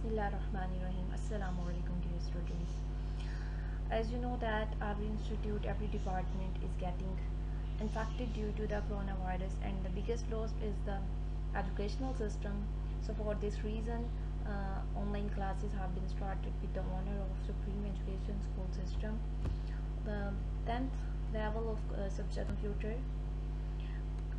Bismillahirrahmanirrahim. Assalamu alaikum dear students. As you know that our institute, every department is getting infected due to the coronavirus, and the biggest loss is the educational system. So for this reason, online classes have been started with the honor of Supreme Education School System. The 10th level of subject computer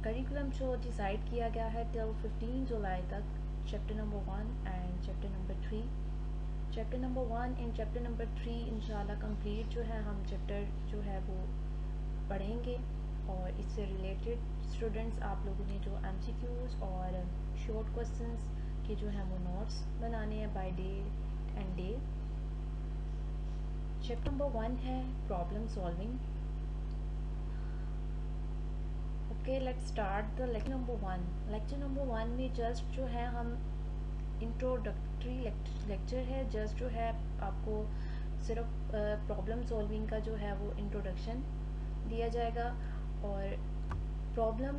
curriculum जो decide किया गया है till 15 जुलाई तक chapter number 1 and chapter number 3 chapter number 1 and chapter number 3 इंशाल्लाह complete जो है हम chapter जो है वो पढ़ेंगे और इससे रिलेटेड स्टूडेंट्स आप लोगों ने जो एमसीक्यूज और शॉर्ट क्वेश्चंस के जो है वो नोट्स बनाने हैं by day and day. Chapter number 1 है problem solving. Okay, let's start the lecture number 1। Lecture number 1 में जस्ट जो है हम इंट्रोडक्टरी लेक्चर है, जस्ट जो है आपको सिर्फ प्रॉब्लम सॉल्विंग का जो है वो इंट्रोडक्शन दिया जाएगा। और प्रॉब्लम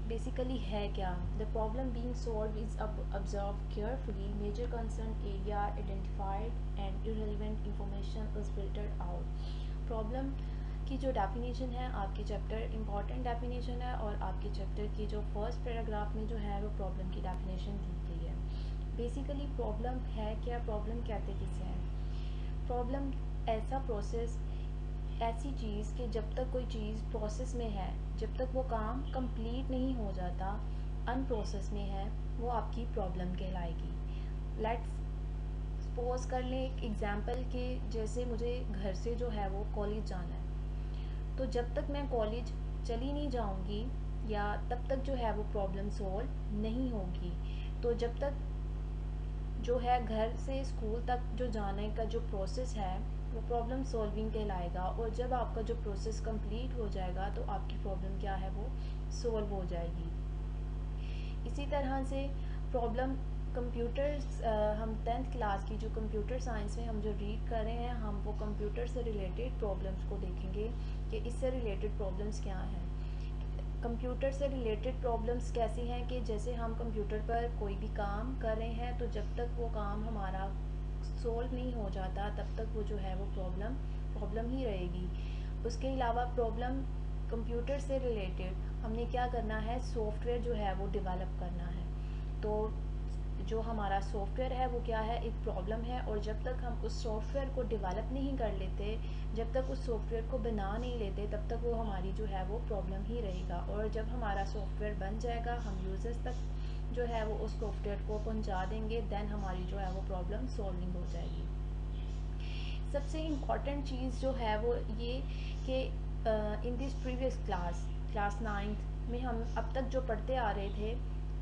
बेसिकली है क्या? The problem being solved is observe carefully, major concern area identified and irrelevant information is filtered out. Problem की जो डेफिनेशन है आपके चैप्टर इम्पॉर्टेंट डेफिनेशन है और आपके चैप्टर की जो फर्स्ट पैराग्राफ में जो है वो प्रॉब्लम की डेफिनेशन दी गई है। बेसिकली प्रॉब्लम है क्या, प्रॉब्लम कहते किसे हैं? प्रॉब्लम ऐसा प्रोसेस, ऐसी चीज़ कि जब तक कोई चीज़ प्रोसेस में है, जब तक वो काम कंप्लीट नहीं हो जाता, अनप्रोसेस में है, वो आपकी प्रॉब्लम कहलाएगी। लेट्स सपोज कर लें एक एग्जांपल के, जैसे मुझे घर से जो है वो कॉलेज जाना है, तो जब तक मैं कॉलेज चली नहीं जाऊंगी या तब तक जो है वो प्रॉब्लम सॉल्व नहीं होगी। तो जब तक जो है घर से स्कूल तक जो जाने का जो प्रोसेस है वो प्रॉब्लम सॉल्विंग कहलाएगा, और जब आपका जो प्रोसेस कंप्लीट हो जाएगा तो आपकी प्रॉब्लम क्या है वो सॉल्व हो जाएगी। इसी तरह से प्रॉब्लम कंप्यूटर्स, हम 10th क्लास की जो कंप्यूटर साइंस में हम जो रीड कर रहे हैं, हम वो कंप्यूटर से रिलेटेड प्रॉब्लम्स को देखेंगे कि इससे रिलेटेड प्रॉब्लम्स क्या हैं। कंप्यूटर से रिलेटेड प्रॉब्लम्स कैसी हैं कि जैसे हम कंप्यूटर पर कोई भी काम कर रहे हैं, तो जब तक वो काम हमारा सॉल्व नहीं हो जाता तब तक वो जो है वो प्रॉब्लम ही रहेगी। उसके अलावा प्रॉब्लम कंप्यूटर से रिलेटेड हमने क्या करना है, सॉफ्टवेयर जो है वो डेवलप करना है। तो जो हमारा सॉफ्टवेयर है वो क्या है, एक प्रॉब्लम है, और जब तक हम उस सॉफ्टवेयर को डेवलप नहीं कर लेते, जब तक उस सॉफ्टवेयर को बना नहीं लेते, तब तक वो हमारी जो है वो प्रॉब्लम ही रहेगा। और जब हमारा सॉफ्टवेयर बन जाएगा, हम यूज़र्स तक जो है वो उस सॉफ्टवेयर को पहुंचा देंगे, देन हमारी जो है वो प्रॉब्लम सॉल्विंग हो जाएगी। सबसे इम्पॉर्टेंट चीज़ जो है वो ये कि in this previous class 9th में हम अब तक जो पढ़ते आ रहे थे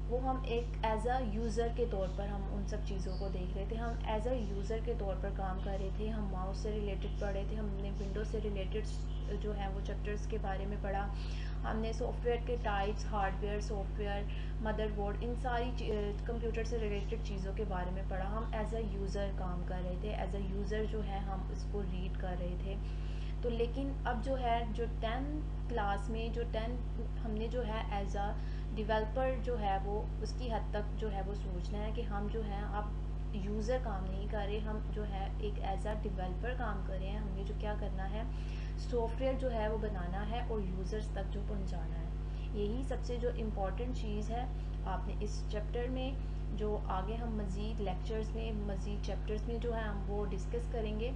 वो हम एक एज अ यूज़र के तौर पर हम उन सब चीज़ों को देख रहे थे। हम एज अ यूज़र के तौर पर काम कर रहे थे, हम माउस से रिलेटेड पढ़ रहे थे, हमने विंडोज से रिलेटेड जो है वो चैप्टर्स के बारे में पढ़ा, हमने सॉफ्टवेयर के टाइप्स, हार्डवेयर, सॉफ्टवेयर, मदरबोर्ड, इन सारी कंप्यूटर से रिलेटेड चीज़ों के बारे में पढ़ा। हम एज अ यूज़र काम कर रहे थे, एज अ यूज़र जो है हम इसको रीड कर रहे थे। तो लेकिन अब जो है जो 10th क्लास में जो 10 हमने जो है एज अ डेवलपर जो है वो उसकी हद तक जो है वो सोचना है कि हम जो है अब यूज़र काम नहीं कर रहे, हम जो है एक एज अ डेवलपर काम कर रहे हैं। हमने जो क्या करना है, सॉफ्टवेयर जो है वो बनाना है और यूज़र्स तक जो पहुंचाना है। यही सबसे जो इम्पॉर्टेंट चीज़ है आपने इस चैप्टर में, जो आगे हम मज़ीद लेक्चर्स में, मज़ीद चैप्टर्स में जो है हम वो डिस्कस करेंगे।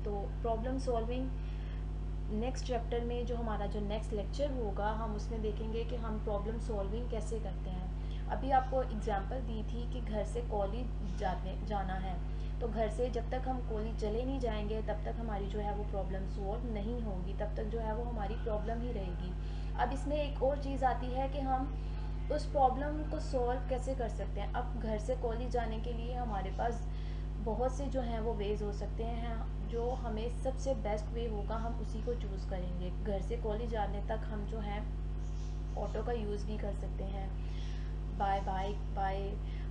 तो प्रॉब्लम सॉल्विंग नेक्स्ट चैप्टर में जो हमारा जो नेक्स्ट लेक्चर होगा, हम उसमें देखेंगे कि हम प्रॉब्लम सॉल्विंग कैसे करते हैं। अभी आपको एग्जांपल दी थी कि घर से कॉलेज जाना है, तो घर से जब तक हम कॉलेज चले नहीं जाएंगे तब तक हमारी जो है वो प्रॉब्लम सॉल्व नहीं होगी, तब तक जो है वो हमारी प्रॉब्लम ही रहेगी। अब इसमें एक और चीज़ आती है कि हम उस प्रॉब्लम को सॉल्व कैसे कर सकते हैं। अब घर से कॉलेज जाने के लिए हमारे पास बहुत से जो हैं वो वेज़ हो सकते हैं, जो हमें सबसे बेस्ट वे होगा हम उसी को चूज़ करेंगे। घर से कॉलेज जाने तक हम जो है ऑटो का यूज़ भी कर सकते हैं, बाय बाइक, बाय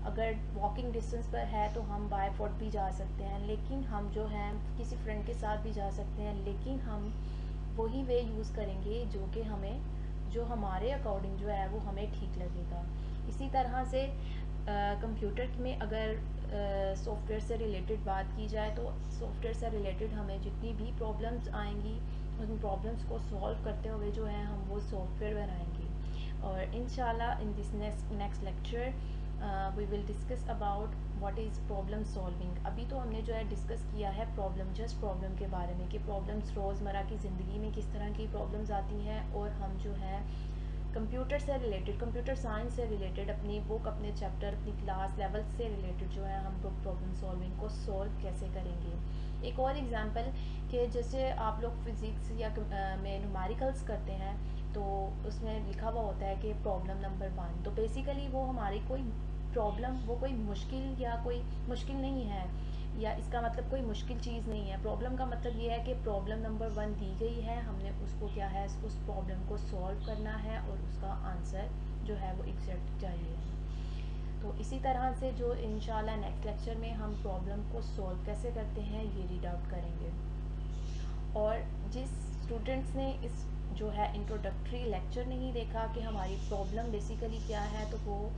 अगर वॉकिंग डिस्टेंस पर है तो हम बाय फुट भी जा सकते हैं, लेकिन हम जो है किसी फ्रेंड के साथ भी जा सकते हैं, लेकिन हम वही वे यूज़ करेंगे जो कि हमारे अकॉर्डिंग जो है वो हमें ठीक लगेगा। इसी तरह से कंप्यूटर में अगर सॉफ्टवेयर से रिलेटेड बात की जाए तो सॉफ्टवेयर से रिलेटेड हमें जितनी भी प्रॉब्लम्स आएंगी उन प्रॉब्लम्स को सॉल्व करते हुए जो है हम वो सॉफ्टवेयर बनाएंगे। और इंशाल्लाह in this next lecture we will discuss about what is problem solving. अभी तो हमने जो है डिस्कस किया है प्रॉब्लम, जस्ट प्रॉब्लम के बारे में कि प्रॉब्लम्स रोज़मर्रा की ज़िंदगी में किस तरह की प्रॉब्लम्स आती हैं, और हम जो है कंप्यूटर से रिलेटेड, कंप्यूटर साइंस से रिलेटेड अपनी बुक, अपने चैप्टर, अपनी क्लास लेवल से रिलेटेड जो है हम लोग प्रॉब्लम सॉल्विंग को सॉल्व कैसे करेंगे। एक और एग्जांपल कि जैसे आप लोग फिज़िक्स या में न्यूमेरिकल्स करते हैं तो उसमें लिखा हुआ होता है कि प्रॉब्लम नंबर 1, तो बेसिकली वो हमारी कोई प्रॉब्लम, वो कोई मुश्किल या कोई मुश्किल नहीं है, या इसका मतलब कोई मुश्किल चीज़ नहीं है। प्रॉब्लम का मतलब ये है कि प्रॉब्लम नंबर 1 दी गई है, हमने उसको क्या है उस प्रॉब्लम को सॉल्व करना है और उसका आंसर जो है वो एग्जैक्ट चाहिए। तो इसी तरह से जो इंशाल्लाह नेक्स्ट लेक्चर में हम प्रॉब्लम को सॉल्व कैसे करते हैं ये रीड आउट करेंगे। और जिस स्टूडेंट्स ने इस जो है इंट्रोडक्टरी लेक्चर नहीं देखा कि हमारी प्रॉब्लम बेसिकली क्या है, तो वो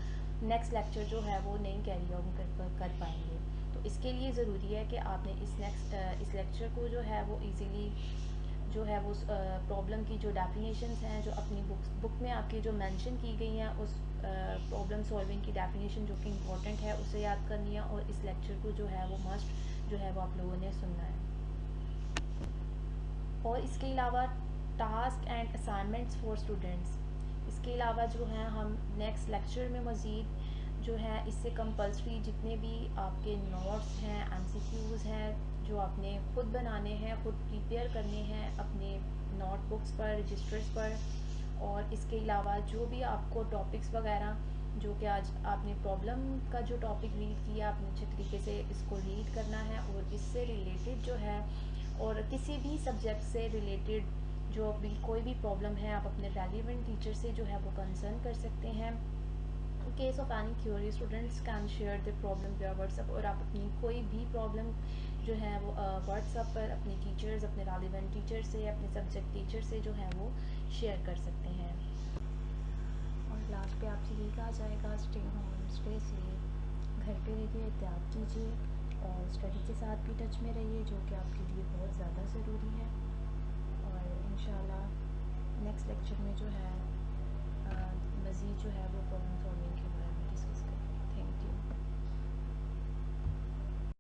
नेक्स्ट लेक्चर जो है वो नहीं कैरी ऑन कर पाएंगे। तो इसके लिए ज़रूरी है कि आपने इस लेक्चर को जो है वो इजीली जो है वो प्रॉब्लम की जो डेफिनेशंस हैं जो अपनी बुक में आपकी जो मेंशन की गई हैं उस प्रॉब्लम सॉल्विंग की डेफिनेशन जो कि इम्पोर्टेंट है उसे याद करनी है, और इस लेक्चर को जो है वो मस्ट जो है वो आप लोगों ने सुनना है। और इसके अलावा task and assignments for students, इसके अलावा जो है हम नेक्स्ट लेक्चर में मज़ीद जो है इससे कंपल्सरी जितने भी आपके नोट्स हैं, एमसीक्यूज़ हैं जो आपने खुद बनाने हैं, खुद प्रिपेयर करने हैं अपने नोटबुक्स पर, रजिस्टर्स पर। और इसके अलावा जो भी आपको टॉपिक्स वगैरह जो कि आज आपने प्रॉब्लम का जो टॉपिक रीड किया आपने अच्छे तरीके से इसको रीड करना है, और इससे रिलेटेड जो है और किसी भी सब्जेक्ट से रिलेटेड जो भी कोई भी प्रॉब्लम है आप अपने रेलिवेंट टीचर से जो है वो कंसर्न कर सकते हैं। In case of any Curie students can share the problem विया व्हाट्सएप, और आप अपनी कोई भी प्रॉब्लम जो है वो व्हाट्सएप पर अपने टीचर्स, अपने रेलिवेंट टीचर से, अपने सब्जेक्ट टीचर से जो है वो शेयर कर सकते हैं। और लास्ट पे आपसे यही कहा जाएगा, स्टे होम, स्टे सेफ, घर पे रहिए, एहतियात कीजिए और स्टडी के साथ भी टच में रहिए जो कि आपके लिए बहुत ज़्यादा ज़रूरी है। और इंशाल्लाह नेक्स्ट लेक्चर में जो है मज़ीद जो है वो प्रॉब्लम सॉल्विंग